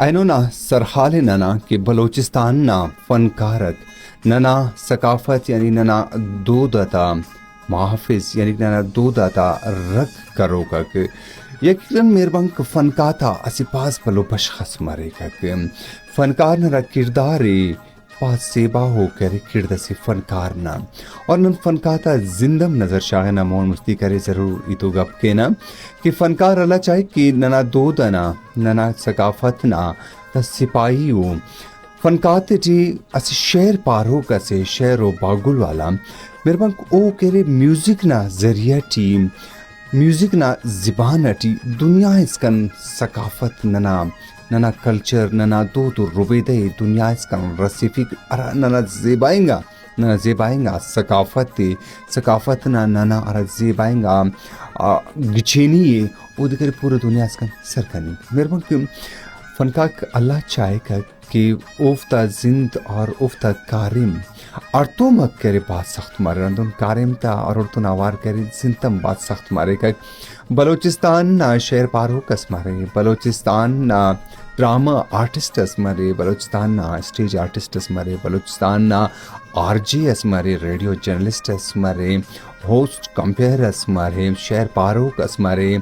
اینو نا سرحال ننا کہ بلوچستان نا فنکارک ننا ثقافت یعنی ننا دودتا محافظ یعنی ننا دودتا رک کرو کک یقیناً میربنک فنکاتا اسی پاس بلو بشخص مرے کک فنکار نرا کرداری پاس سیبا ہو کر کردہ سے فنکار نا اور نن فنکاتا زندم نظر شاغنا مون مستی کرے ضرور ایتو گپ کے نا کہ فنکار اللہ چاہے کہ ننا دودنا ننا ثقافت نا تا سپاہی ہو فنکات جی اسی شعر پارو کا سے شعر و باگل والا میرے بانک او کرے میوزک نا ذریعہ ٹی میوزک نا زبان ٹی دنیا اس کن ثقافت ننا کلچر ننا دو روبیدے دنیا اس کن رسیفک ننا زیبائیں گا ثقافت نا ارا زیبائیں گا گچینی ہے او دکر پورا دنیا اس کن سرکنی میرے بانک فنکاک اللہ چاہے کہ افتا زند اور افتا کارم ارتو مک کرے بات سخت مارے رندن کارم تا اور ارتو نوار کرے زندتم بات سخت مارے بلوچستان نا شعر پارو کس مارے بلوچستان نا ڈرامہ آرٹسٹ اس مارے بلوچستان نا اسٹیج آرٹسٹ اس مارے بلوچستان نا آر جی اس مارے ریڈیو جرنلسٹ اس مارے ہوسٹ کمپیئر اس مارے شعر پارو کس مارے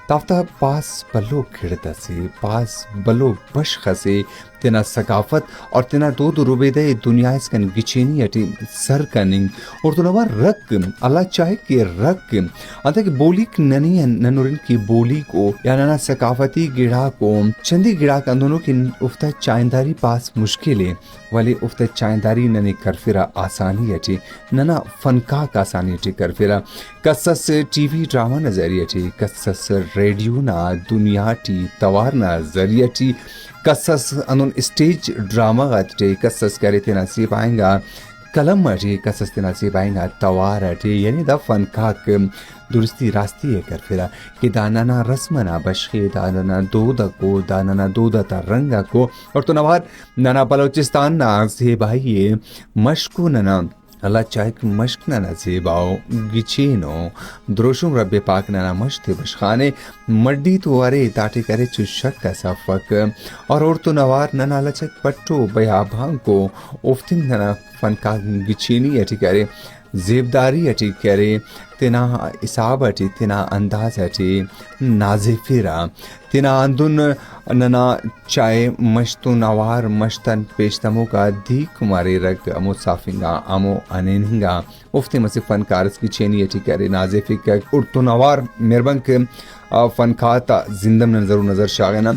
تافتا پاس بلو کھڑتا سے پاس بلو بشخ سے تینا ثقافت اور تینا دو روبیدے دنیا اس کن گچینی اٹی سر کننگ اور تو نوار رک اللہ چاہے کہ رک انتا کہ بولیک ننورن کی بولی کو یا ننا ثقافتی گڑا کو چندی گڑا کندونوں کی افتا چائنداری پاس مشکل ہے ولی افتا چائنداری ننی کرفرہ آسانی اٹی ننا فنکاک آسانی اٹی کرفرہ قصص ٹی وی ڈرامہ نظریہ ٹی قصص ریڈیو نا دنیا ٹی توار نا ذریعہ ٹی قصص انون اسٹیج ڈرامہ غاٹے قصص کرے تے نصیب آئیں گا کلم اٹھے قصص تے نصیب آئیں گا توار اٹھے یعنی دا فنکاک درستی راستی ہے کر پھرا کہ دانانا رسمنا بشخی دانانا دودا کو دانانا دودا تا رنگا کو اور تو نوار نانا بلوچستان نا زیبائیے مشکو ننا اللہ چاہے کہ مشک نانا زیباؤ گچینو دروشم رب پاک نانا مشتے بشخانے مڈی تو وارے تاٹے کرے چو شک کا صفق اور تو نوار نانا لچک پٹو بیابان کو افتن نانا فنکا گچینی اٹھی کرے زیبداری اٹھی کرے تینا حساب اٹھی تینا انداز اٹھی نازفیرہ تینا اندن ننا چائے مشتو نوار مشتن پیشتمو کا دیکھ مارے رگ امو صافنگا امو انینگا افتے مسی فنکارس کی چینی اٹھی کرے نازفی کا ارتو نوار میربنک فنکاتا زندم نظر شاغنا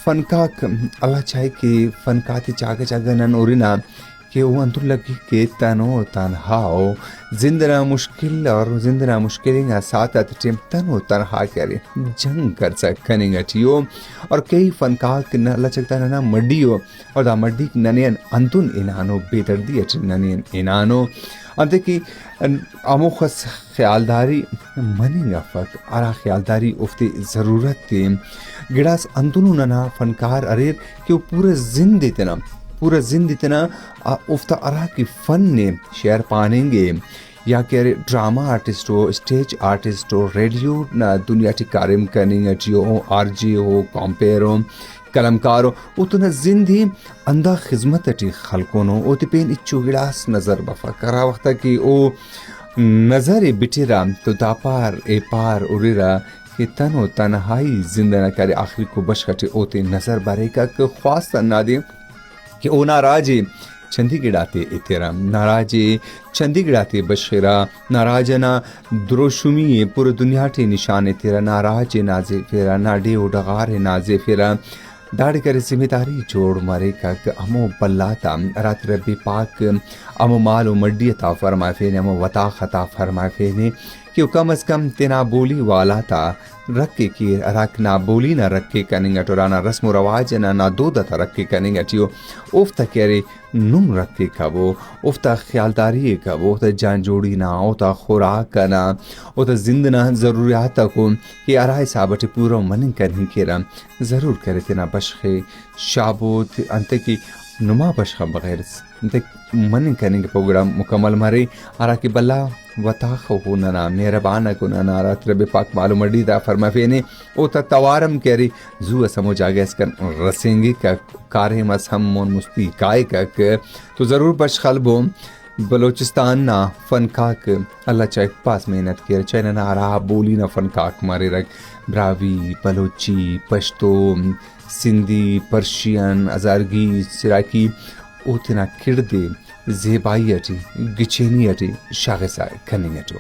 فنکاک اللہ چاہے کہ فنکاتی چاگا نن اورینا کہ وہ اندر لگی کہ تنو تنہاؤ زندنا مشکل اور زندنا مشکلیں ساتھ ٹیم تنو تنہا کرے جنگ کر سکنیں گٹیو اور کئی فنکاک اللہ چکتا ننا مڈیو اور دا مڈی ننین اندن انانو بے دردی اچھ ننین انانو انتے کی امو خس خیالداری منیں گا فک آرا خیالداری افتی ضرورت تی گڑاس اندنو ننا فنکار اریر کہ وہ پورا زند اتنا افتا ارا کی فن نے شعر پانیں گے یا کہ ڈرامہ آرٹسٹ ہو اسٹیج آرٹسٹ ہو ریڈیو دنیا ٹی کارم کرنی اٹیو ہو آر جی ہو کامپیر ہو کلمکار ہو اتنا زندی اندہ خدمت اٹی خلقونو او تی پین اچو گلاس نظر بفا کرا وقتا کہ او نظر بٹی رام تو دا پار اے پار اوری را کہ تنو تنہائی زندہ نہ کرے آخری کو بشکٹی او تی نظر بارے کا کہ خواستہ نا دے کہ او ناراجی چندی گڑاتے اترام ناراجی چندی گڑاتے بشخرا ناراجنا دروشمی پورا دنیا ٹی نشان اترا ناراج نازے فیرا ناڈے او ڈغار نازے فیرا داڑی کرے ذمہ داری جوڑ مارے کا کہ امو بلاتا رات ربی پاک امو مال و مڈی عطا فرمائے فینے امو وطا خطا فرمائے فینے کہ کم از کم تینا بولی والا تا رکھے کی راک نہ بولی نہ رکھے کنیں گا ٹورانا رسم و رواج نہ دودا تا رکھے کنیں گا ٹیو افتا کہرے نم رکھے کبو افتا خیالداری کبو افتا جان جوڑی نہ اوتا خوراک نہ اوتا زندنا ضروریات کو کہ ارائے صحابت پورا منن کرنے کے رام ضرور کرے تینا بشخے شابوت انتے کی نما بشخم بغیر دیکھ من کریں گے پروگرام مکمل مارے آرا کی بلا وطا خو ننا مہربان کو ننا رات رب پاک معلوم ڈی دا فرما فینے او تا توارم کری زو اسمو جاگے اس کن رسیں گے کہ کارے مس ہم مون مستی کائے کک تو ضرور بشخل بو بلوچستان نا فنکاک اللہ چاہے پاس محنت کر چاہے نا آرہا بولی نا فنکاک مارے رکھ براوی بلوچی پشتو سندھی پرشین ازارگی سراکی اوتنا کردے زیبائی اٹی گچینی اٹی شاغسائی کننگ اٹو